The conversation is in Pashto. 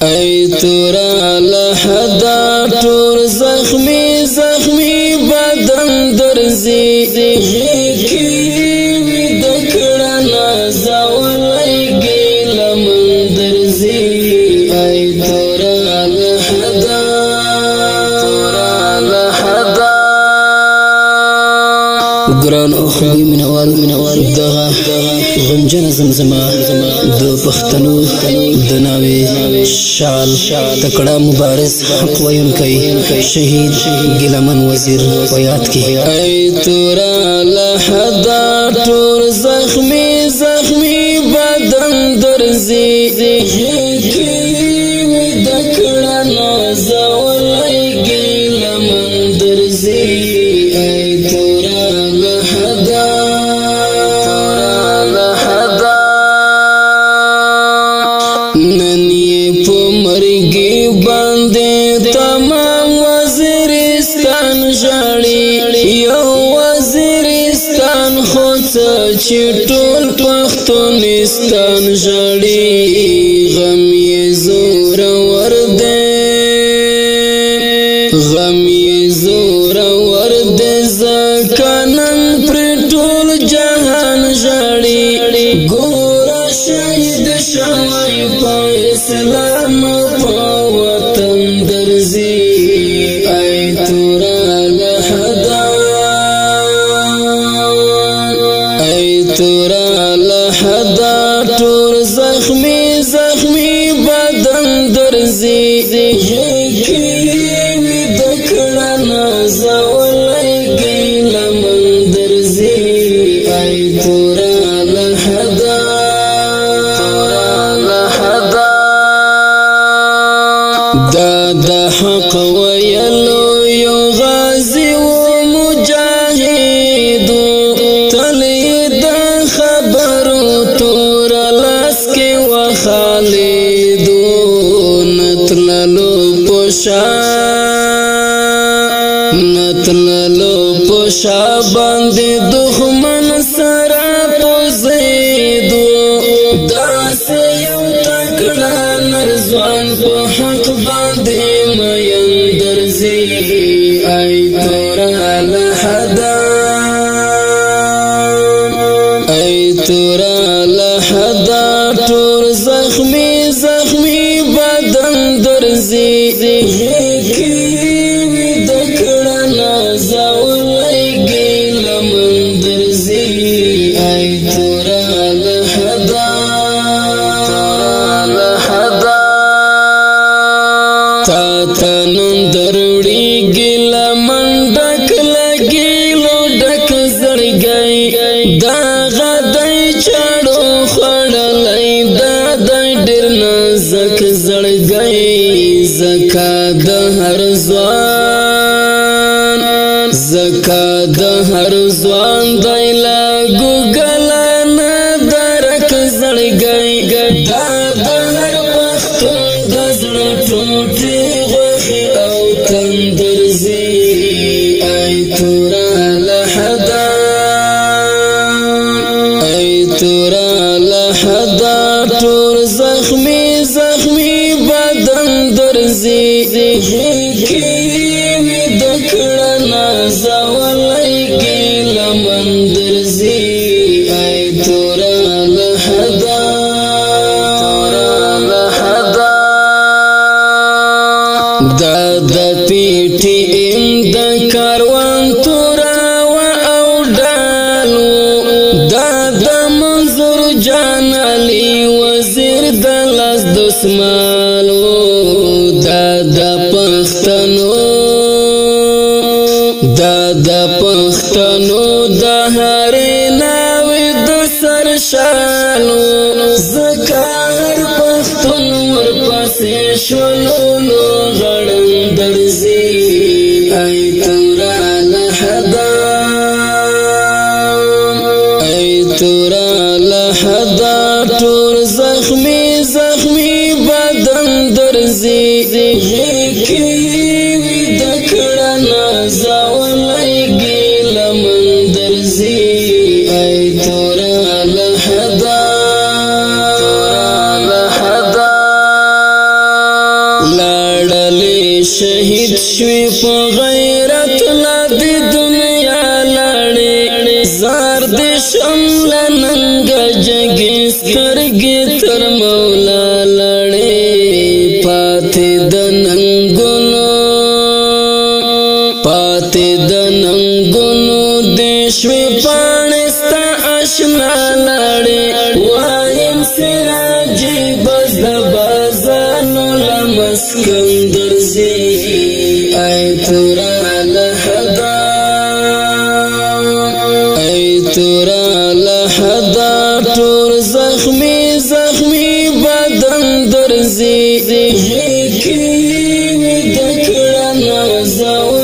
ای تورا لحدا ټول زخمی زخمی بدن درزی کی وی دکړه نازولای ګل من درزی ای تورا لحدا ګران اخوی منوال دغه غمجن زمزمه د پښتنو د ناوې شال تکړه مبارز حق ویونکی شهید ګیلمن وزیر په یاد کې ای تورا لحدا ټول زخمی زخمی بدن درزی کی وی دکړه نازولای ګیلمن درزی ای تورا لحدا ننی په مرګي باندې تمام وزیرستان ژړي یو وزیرستان خو چې ټول پښتونستان ژړي غم یې زور ور دی غم یې زور ور دی ځکه پر ټول جهان ژړي ګوره شهید شوی په اسلام په وطن درزی ای تورا لحدا ای تورا لحدا ټول زخمی زخمی بدن درزی کی وی دکړه نازولای ګیلمن درزی ای تورا لحدا دا حق ویلو یو غازی و مجاهد تلی دا خبرو تور لاس کی و خالد نتللو پوشا باندې دښمن سره پوزیدو داسې یو تکړه نرځوان په حق باندې مین درزی ای تورا لحدا ای تورا لحدا ټول زخمی زخمی بدن درزی کی وی دکړه نازولای ګیلمن درزی ای تورا لحدا تا نن دروړي ګیلمن ډک لګیلو ډک زړګي دا غدای چاړو خړلای دا د ډیر نازک زړګي زکا د هر ځوان دایلا ګوګل نه درک زړګي دا د هر پښتون د زړه ټوټې غوښې او تندرزي ای تورا لحدا ای تورا لحدا ټول زخمی زخمی بدن درزی کی وی دکړه نازولای ګیلمن درزی ای تورا لحدا دا د پی ټی ایم د کاروان تورا و او ډالو دا د منظور جان علی وزیر د لاس دسمالو دا د پښتنو د هر ناوې د سر شالو زکار پښتون ورپسې شولو غړن درزی ای تورا لحدا ای تورا لحدا ټول زخمی زخمی بدن درزی کی وی دکړه نازولای ګیلمن درزی ای تورا لحدا شهید شوی په غیرت لا د دنیا لاړې زار دې شمل ننګ جګې سترګې تر مولا لاړې پاتې د ننګونو دې شوی پاڼې ستا اشنا لاړې وایم سراجي بس د بازانو لمسکن درځي ای تورا لحدا ټول زخمی بدن درځي غیږ کې وي د کړه نازو